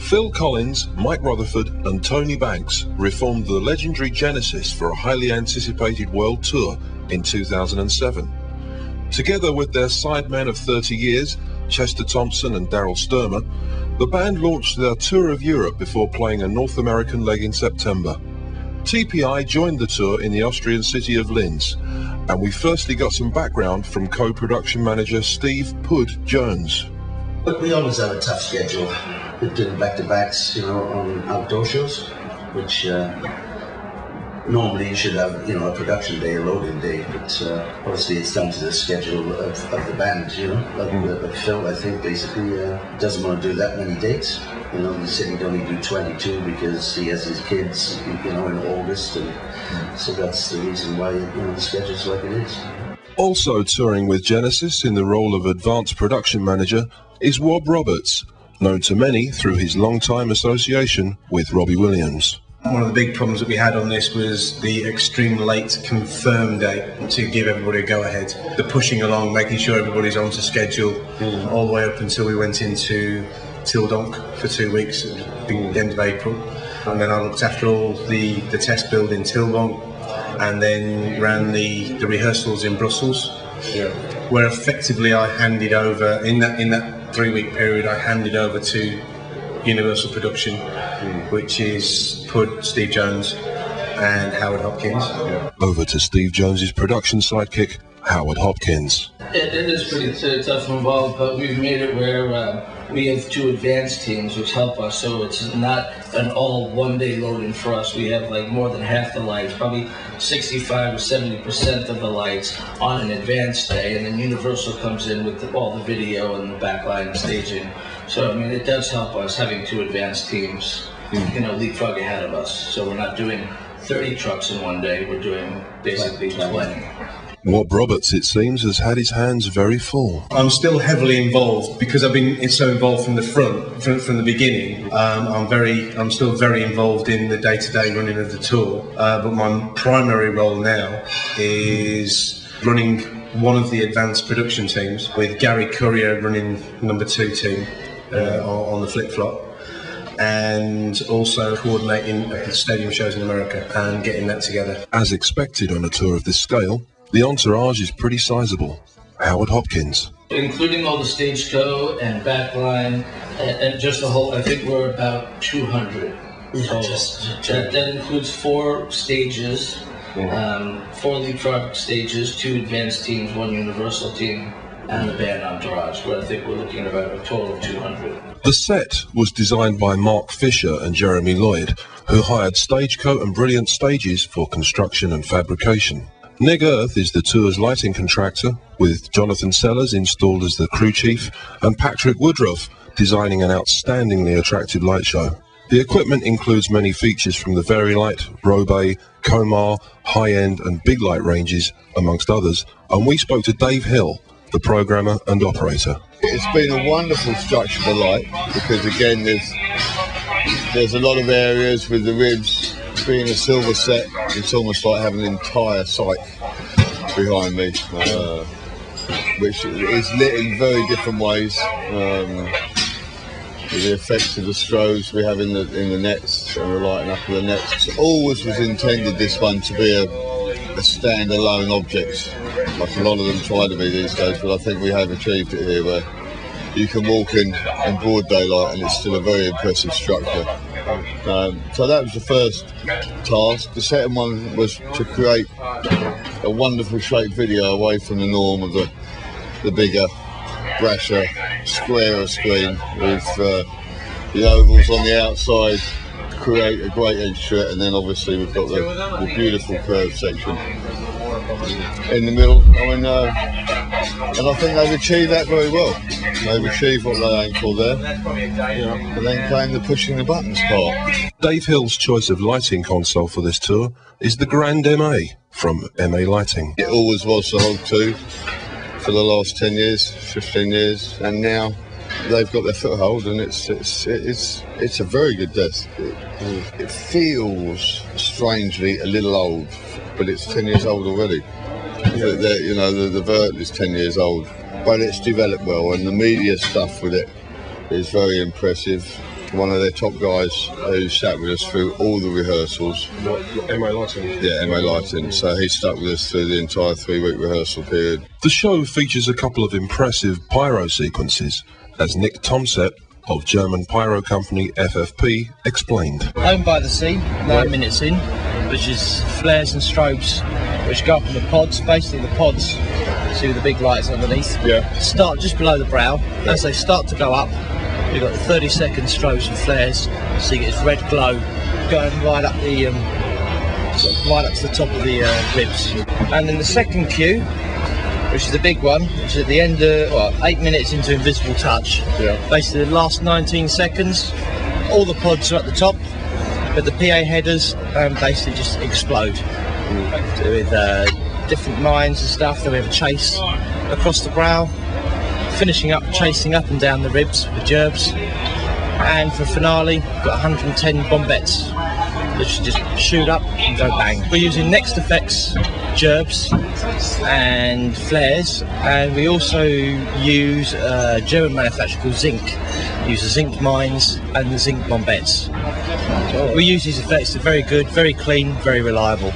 Phil Collins, Mike Rutherford and Tony Banks reformed the legendary Genesis for a highly anticipated world tour in 2007. Together with their sidemen of 30 years, Chester Thompson and Daryl Sturmer, the band launched their tour of Europe before playing a North American leg in September. TPI joined the tour in the Austrian city of Linz, and we firstly got some background from co-production manager Steve Pud Jones. Look, we always have a tough schedule. We're doing back-to-backs, on outdoor shows, which normally you should have, a production day, a loading day, but obviously it's down to the schedule of the band, But Phil, I think, basically doesn't want to do that many dates. He said he'd only do 22 because he has his kids, in August, and so that's the reason why, the schedule's like it is. Also touring with Genesis in the role of advanced production manager is Wob Roberts, known to many through his long-time association with Robbie Williams. One of the big problems that we had on this was the extreme late confirmed date to give everybody a go-ahead. The pushing along, making sure everybody's onto schedule, all the way up until we went into Tildonk for 2 weeks at the end of April. And then I looked after all the test build in Tildonk, and then ran the rehearsals in Brussels, where effectively I handed over, in that 3-week period, I handed over to Universal Production, which is Pud, Steve Jones and Howard Hopkins. Over to Steve Jones's production sidekick, Howard Hopkins. It is pretty tough and involved, but we've made it where we have 2 advanced teams which help us, so it's not an all one-day loading for us. We have like more than half the lights, probably 65 or 70% of the lights on an advanced day, and then Universal comes in with all the video and the backline and staging. So, it does help us having 2 advanced teams, leapfrog ahead of us. So we're not doing 30 trucks in one day, we're doing basically 20. Wob Roberts, it seems, has had his hands very full. I'm still heavily involved because I've been so involved from the from the beginning. I'm still very involved in the day-to-day running of the tour. But my primary role now is running one of the advanced production teams, with Gary Courier running number 2 team on the flip-flop, and also coordinating the stadium shows in America and getting that together. As expected on a tour of this scale, the entourage is pretty sizable. Howard Hopkins. Including all the stage co and backline and just the whole, I think we're about 200. That includes 4 stages, 4 leapfrog stages, 2 advanced teams, 1 Universal team, and the band entourage, where I think we're looking at about a total of 200. The set was designed by Mark Fisher and Jeremy Lloyd, who hired Stageco and Brilliant Stages for construction and fabrication. Neg Earth is the tour's lighting contractor, with Jonathan Sellers installed as the crew chief and Patrick Woodruff designing an outstandingly attractive light show. The equipment includes many features from the Vari-Light, Robey, Komar, high-end and big light ranges, amongst others, and we spoke to Dave Hill, the programmer and operator. It's been a wonderful structure for light, because again there's a lot of areas with the ribs. Being a silver set, it's almost like having an entire site behind me, which is lit in very different ways. The effects of the strobes we have in the nets, and the lighting up of the nets. It always was intended, this one, to be a standalone object, like a lot of them try to be these days, but I think we have achieved it here, where you can walk in broad daylight and it's still a very impressive structure. So that was the first task. The second one was to create a wonderful shaped video away from the norm of the bigger, brasher, squarer screen, with the ovals on the outside, create a great edge to it, and then obviously we've got the beautiful curved section in the middle. And I think they've achieved that very well. They've achieved what they aimed for there. And then came the pushing the buttons part. Dave Hill's choice of lighting console for this tour is the Grand MA from MA Lighting. It always was the Hog 2 for the last 10 years, 15 years, and now they've got their foothold, and it's a very good desk. It feels strangely a little old, but it's 10 years old already. The Vert is 10 years old, but it's developed well, and the media stuff with it is very impressive. one of their top guys who sat with us through all the rehearsals. MA Lighting. Yeah, MA Lighting. So he stuck with us through the entire 3-week rehearsal period. The show features a couple of impressive pyro sequences, as Nick Tomset of German pyro company FFP explained. Home by the Sea, 9 minutes in, which is flares and strobes which go up in the pods. Basically the pods, see the big lights underneath, start just below the brow. As they start to go up, you've got the 30-second strobes and flares, so you get this red glow going right up the right up to the top of the ribs. And then the second cue, which is the big one, which is at the end of 8 minutes into Invisible Touch. Basically the last 19 seconds, all the pods are at the top, but the PA headers basically just explode with different mines and stuff. Then we have a chase across the brow, finishing up, chasing up and down the ribs with gerbs. And for finale, we've got 110 bombettes, which just shoot up and go bang. We're using Next Effects gerbs and flares, and we also use a German manufacturer called Zinc. We use the Zinc mines and the Zinc bombettes. We use these effects, they're very good, very clean, very reliable.